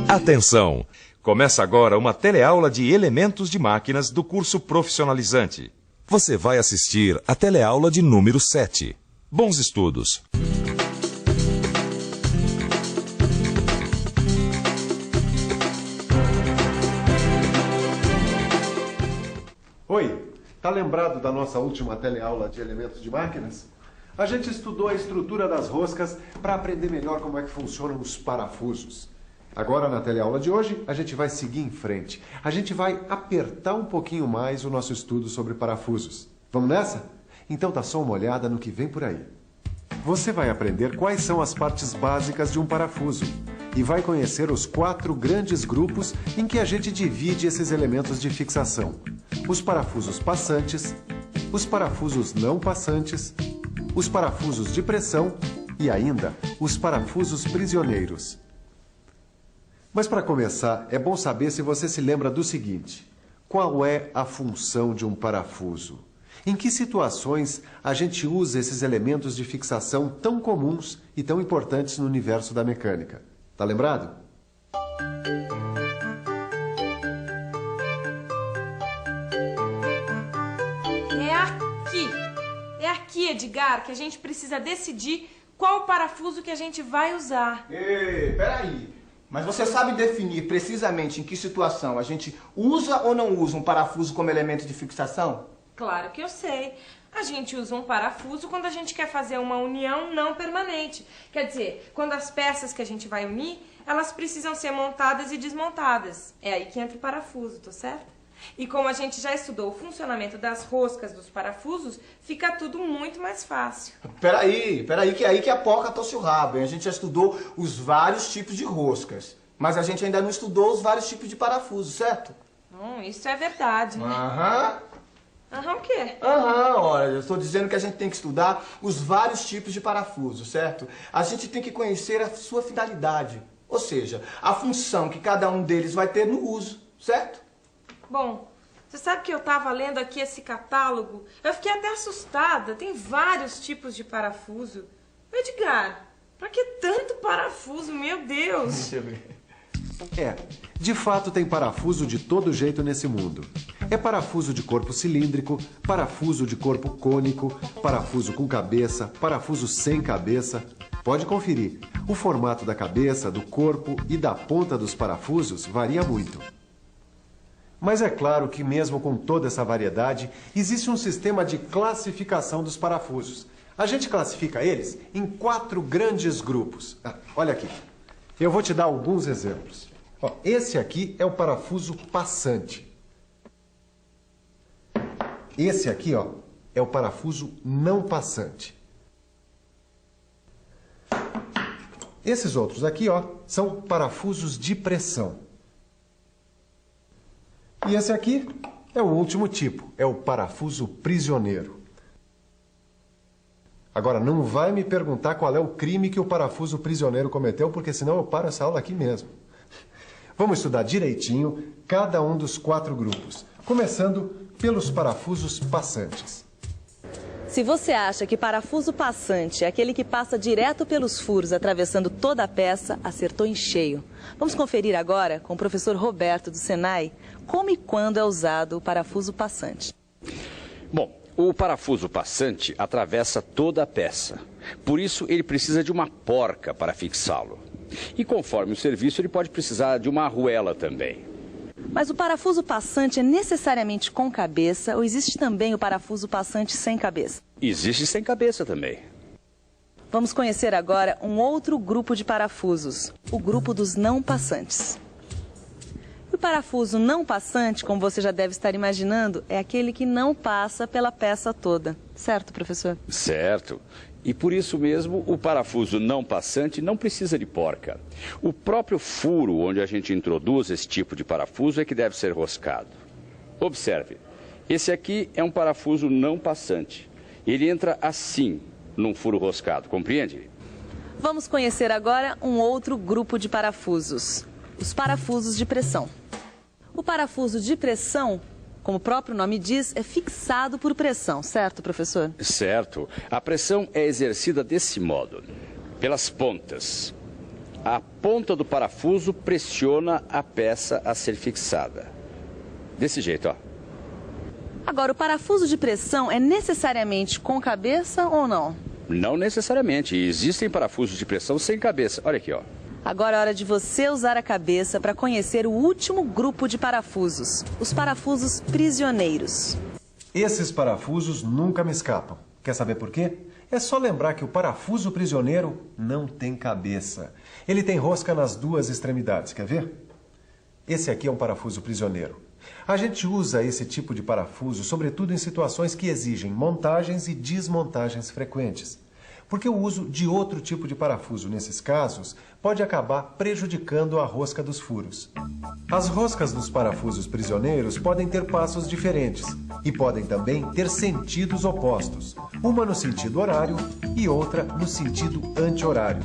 Atenção! Começa agora uma teleaula de elementos de máquinas do curso profissionalizante. Você vai assistir a teleaula de número 7. Bons estudos! Oi, tá lembrado da nossa última teleaula de elementos de máquinas? A gente estudou a estrutura das roscas para aprender melhor como é que funcionam os parafusos. Agora, na teleaula de hoje, a gente vai seguir em frente. A gente vai apertar um pouquinho mais o nosso estudo sobre parafusos. Vamos nessa? Então dá só uma olhada no que vem por aí. Você vai aprender quais são as partes básicas de um parafuso e vai conhecer os 4 grandes grupos em que a gente divide esses elementos de fixação. Os parafusos passantes, os parafusos não passantes, os parafusos de pressão e ainda os parafusos prisioneiros. Mas para começar, é bom saber se você se lembra do seguinte: qual é a função de um parafuso? Em que situações a gente usa esses elementos de fixação tão comuns e tão importantes no universo da mecânica? Tá lembrado? É aqui, Edgar, que a gente precisa decidir qual parafuso que a gente vai usar. Ei, peraí. Mas você sabe definir precisamente em que situação a gente usa ou não usa um parafuso como elemento de fixação? Claro que eu sei. A gente usa um parafuso quando a gente quer fazer uma união não permanente. Quer dizer, quando as peças que a gente vai unir, elas precisam ser montadas e desmontadas. É aí que entra o parafuso, tá certo? E como a gente já estudou o funcionamento das roscas dos parafusos, fica tudo muito mais fácil. Peraí, que é aí que a porca torce o rabo, hein? A gente já estudou os vários tipos de roscas, mas a gente ainda não estudou os vários tipos de parafusos, certo? Isso é verdade, né? Aham, o quê? Olha, eu estou dizendo que a gente tem que estudar os vários tipos de parafusos, certo? A gente tem que conhecer a sua finalidade, ou seja, a função que cada um deles vai ter no uso, certo? Bom, você sabe que eu estava lendo aqui esse catálogo? Eu fiquei até assustada. Tem vários tipos de parafuso. Edgar, pra que tanto parafuso? Meu Deus! Deixa eu ver. De fato tem parafuso de todo jeito nesse mundo. É parafuso de corpo cilíndrico, parafuso de corpo cônico, parafuso com cabeça, parafuso sem cabeça. Pode conferir. O formato da cabeça, do corpo e da ponta dos parafusos varia muito. Mas é claro que mesmo com toda essa variedade, existe um sistema de classificação dos parafusos. A gente classifica eles em 4 grandes grupos. Olha aqui, eu vou te dar alguns exemplos. Esse aqui é o parafuso passante. Esse aqui, é o parafuso não passante. Esses outros aqui, são parafusos de pressão. E esse aqui é o último tipo, é o parafuso prisioneiro. Agora, não vai me perguntar qual é o crime que o parafuso prisioneiro cometeu, porque senão eu paro essa aula aqui mesmo. Vamos estudar direitinho cada um dos 4 grupos, começando pelos parafusos passantes. Se você acha que parafuso passante é aquele que passa direto pelos furos, atravessando toda a peça, acertou em cheio. Vamos conferir agora com o professor Roberto do Senai como e quando é usado o parafuso passante. Bom, o parafuso passante atravessa toda a peça. Por isso, ele precisa de uma porca para fixá-lo. E conforme o serviço, ele pode precisar de uma arruela também. Mas o parafuso passante é necessariamente com cabeça ou existe também o parafuso passante sem cabeça? Existe sem cabeça também. Vamos conhecer agora um outro grupo de parafusos, o grupo dos não passantes. O parafuso não passante, como você já deve estar imaginando, é aquele que não passa pela peça toda. Certo, professor? Certo. E por isso mesmo, o parafuso não passante não precisa de porca. O próprio furo onde a gente introduz esse tipo de parafuso é que deve ser roscado. Observe, esse aqui é um parafuso não passante. Ele entra assim, num furo roscado, compreende? Vamos conhecer agora um outro grupo de parafusos, os parafusos de pressão. O parafuso de pressão Como o próprio nome diz, é fixado por pressão, certo, professor? Certo. A pressão é exercida desse modo, pelas pontas. A ponta do parafuso pressiona a peça a ser fixada. Desse jeito, ó. Agora, o parafuso de pressão é necessariamente com cabeça ou não? Não necessariamente. Existem parafusos de pressão sem cabeça. Olha aqui, ó. Agora é hora de você usar a cabeça para conhecer o último grupo de parafusos, os parafusos prisioneiros. Esses parafusos nunca me escapam. Quer saber por quê? É só lembrar que o parafuso prisioneiro não tem cabeça. Ele tem rosca nas duas extremidades, quer ver? Esse aqui é um parafuso prisioneiro. A gente usa esse tipo de parafuso, sobretudo em situações que exigem montagens e desmontagens frequentes. Porque o uso de outro tipo de parafuso nesses casos pode acabar prejudicando a rosca dos furos. As roscas dos parafusos prisioneiros podem ter passos diferentes e podem também ter sentidos opostos, uma no sentido horário e outra no sentido anti-horário.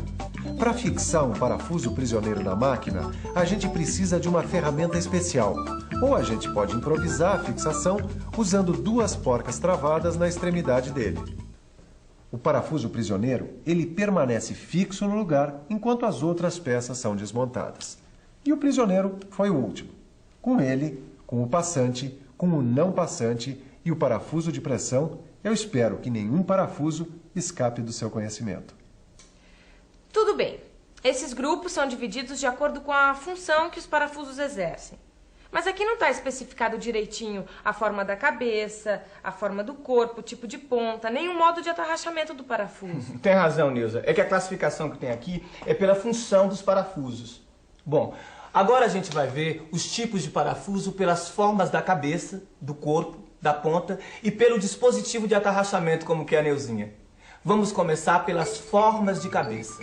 Para fixar um parafuso prisioneiro na máquina, a gente precisa de uma ferramenta especial, ou a gente pode improvisar a fixação usando duas porcas travadas na extremidade dele. O parafuso prisioneiro, ele permanece fixo no lugar enquanto as outras peças são desmontadas. E o prisioneiro foi o último. Com ele, com o passante, com o não passante e o parafuso de pressão, eu espero que nenhum parafuso escape do seu conhecimento. Tudo bem. Esses grupos são divididos de acordo com a função que os parafusos exercem. Mas aqui não está especificado direitinho a forma da cabeça, a forma do corpo, o tipo de ponta, nem o modo de atarrachamento do parafuso. Tem razão, Nilza. É que a classificação que tem aqui é pela função dos parafusos. Bom, agora a gente vai ver os tipos de parafuso pelas formas da cabeça, do corpo, da ponta e pelo dispositivo de atarrachamento, como que é a Neuzinha. Vamos começar pelas formas de cabeça.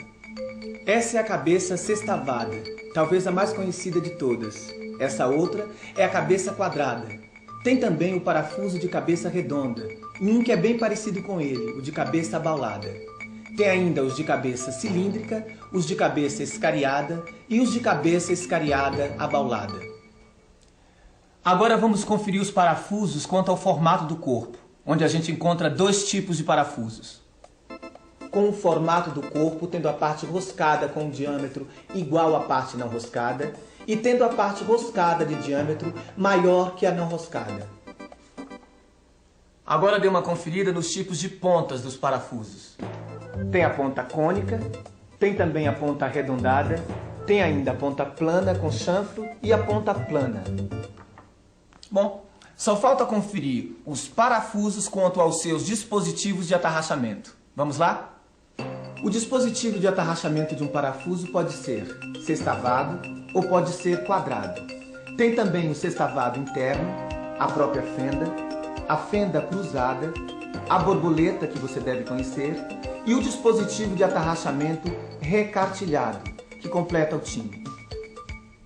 Essa é a cabeça sextavada, talvez a mais conhecida de todas. Essa outra é a cabeça quadrada. Tem também o parafuso de cabeça redonda, e um que é bem parecido com ele, o de cabeça abaulada. Tem ainda os de cabeça cilíndrica, os de cabeça escariada e os de cabeça escariada abaulada. Agora vamos conferir os parafusos quanto ao formato do corpo, onde a gente encontra dois tipos de parafusos. Com o formato do corpo, tendo a parte roscada com um diâmetro igual à parte não roscada, e tendo a parte roscada de diâmetro maior que a não roscada. Agora dê uma conferida nos tipos de pontas dos parafusos. Tem a ponta cônica, tem também a ponta arredondada, tem ainda a ponta plana com chanfro e a ponta plana. Bom, só falta conferir os parafusos quanto aos seus dispositivos de atarrachamento. Vamos lá? O dispositivo de atarrachamento de um parafuso pode ser sextavado ou pode ser quadrado. Tem também o sextavado interno, a própria fenda, a fenda cruzada, a borboleta, que você deve conhecer, e o dispositivo de atarrachamento recartilhado, que completa o time.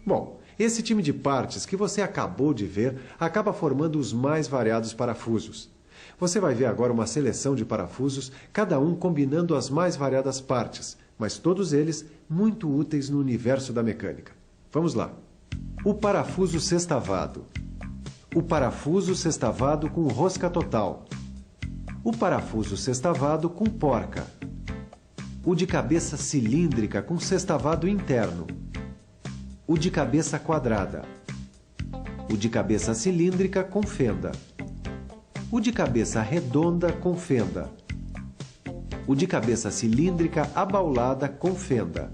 Bom, esse time de partes que você acabou de ver acaba formando os mais variados parafusos. Você vai ver agora uma seleção de parafusos, cada um combinando as mais variadas partes, mas todos eles muito úteis no universo da mecânica. Vamos lá. O parafuso sextavado. O parafuso sextavado com rosca total. O parafuso sextavado com porca. O de cabeça cilíndrica com sextavado interno. O de cabeça quadrada. O de cabeça cilíndrica com fenda. O de cabeça redonda com fenda. O de cabeça cilíndrica abaulada com fenda.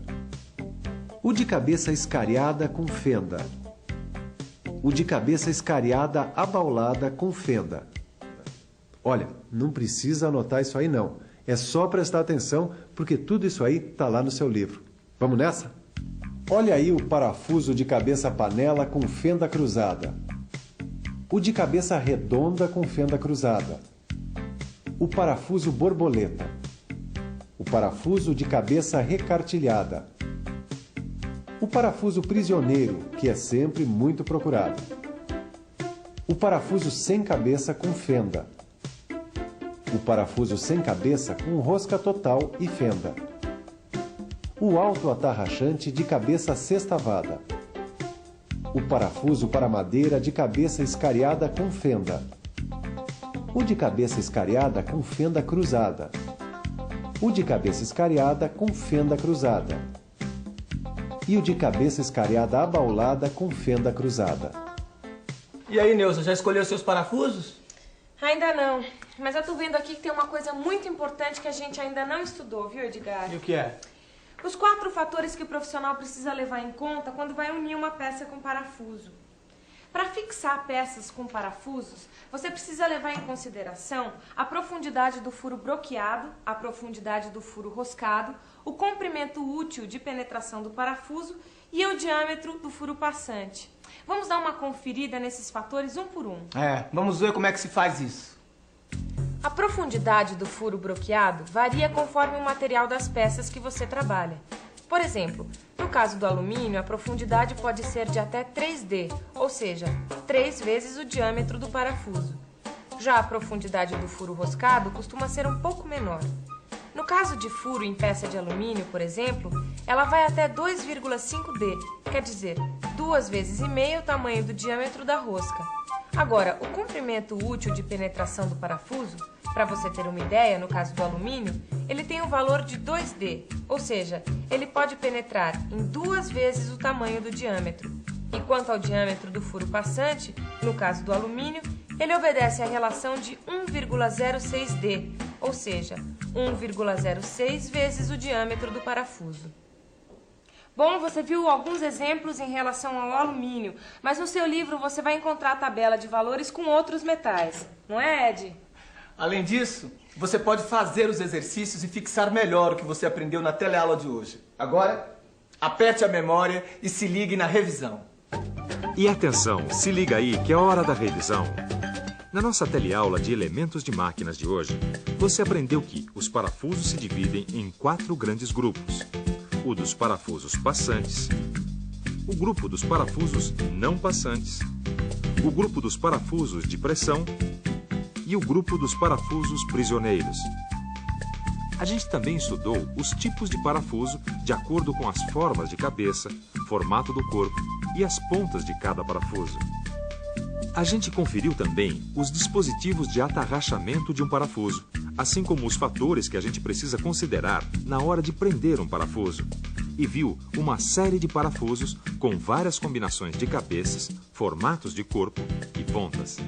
O de cabeça escariada com fenda. O de cabeça escariada abaulada com fenda. Olha, não precisa anotar isso aí não. É só prestar atenção, porque tudo isso aí está lá no seu livro. Vamos nessa? Olha aí o parafuso de cabeça panela com fenda cruzada. O de cabeça redonda com fenda cruzada. O parafuso borboleta. O parafuso de cabeça recartilhada. O parafuso prisioneiro, que é sempre muito procurado. O parafuso sem cabeça com fenda. O parafuso sem cabeça com rosca total e fenda. O autoatarrachante de cabeça sextavada. o parafuso para madeira de cabeça escariada com fenda, o de cabeça escariada com fenda cruzada, o de cabeça escariada com fenda cruzada e o de cabeça escariada abaulada com fenda cruzada. E aí, Neuza, já escolheu seus parafusos? Ainda não, mas eu tô vendo aqui que tem uma coisa muito importante que a gente ainda não estudou, viu, Edgar? E o que é? Os 4 fatores que o profissional precisa levar em conta quando vai unir uma peça com parafuso. Para fixar peças com parafusos, você precisa levar em consideração a profundidade do furo broqueado, a profundidade do furo roscado, o comprimento útil de penetração do parafuso e o diâmetro do furo passante. Vamos dar uma conferida nesses fatores um por um. Vamos ver como é que se faz isso. A profundidade do furo broqueado varia conforme o material das peças que você trabalha. Por exemplo, no caso do alumínio, a profundidade pode ser de até 3D, ou seja, 3 vezes o diâmetro do parafuso. Já a profundidade do furo roscado costuma ser um pouco menor. No caso de furo em peça de alumínio, por exemplo, ela vai até 2,5D, quer dizer, 2 vezes e meio o tamanho do diâmetro da rosca. Agora, o comprimento útil de penetração do parafuso, para você ter uma ideia, no caso do alumínio, ele tem um valor de 2D, ou seja, ele pode penetrar em 2 vezes o tamanho do diâmetro. E quanto ao diâmetro do furo passante, no caso do alumínio, ele obedece à relação de 1,06D, ou seja, 1,06 vezes o diâmetro do parafuso. Bom, você viu alguns exemplos em relação ao alumínio, mas no seu livro você vai encontrar a tabela de valores com outros metais, não é, Ed? Além disso, você pode fazer os exercícios e fixar melhor o que você aprendeu na teleaula de hoje. Agora, aperte a memória e se ligue na revisão. E atenção, se liga aí que é hora da revisão. Na nossa teleaula de elementos de máquinas de hoje, você aprendeu que os parafusos se dividem em 4 grandes grupos. O dos parafusos passantes, o grupo dos parafusos não passantes, o grupo dos parafusos de pressão e o grupo dos parafusos prisioneiros. A gente também estudou os tipos de parafuso de acordo com as formas de cabeça, formato do corpo e as pontas de cada parafuso. A gente conferiu também os dispositivos de atarrachamento de um parafuso, assim como os fatores que a gente precisa considerar na hora de prender um parafuso. E viu uma série de parafusos com várias combinações de cabeças, formatos de corpo e pontas.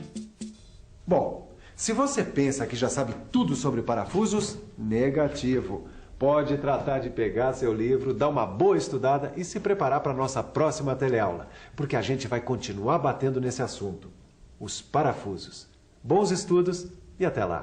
Bom, se você pensa que já sabe tudo sobre parafusos, negativo. Pode tratar de pegar seu livro, dar uma boa estudada e se preparar para a nossa próxima teleaula, porque a gente vai continuar batendo nesse assunto. Os parafusos. Bons estudos e até lá!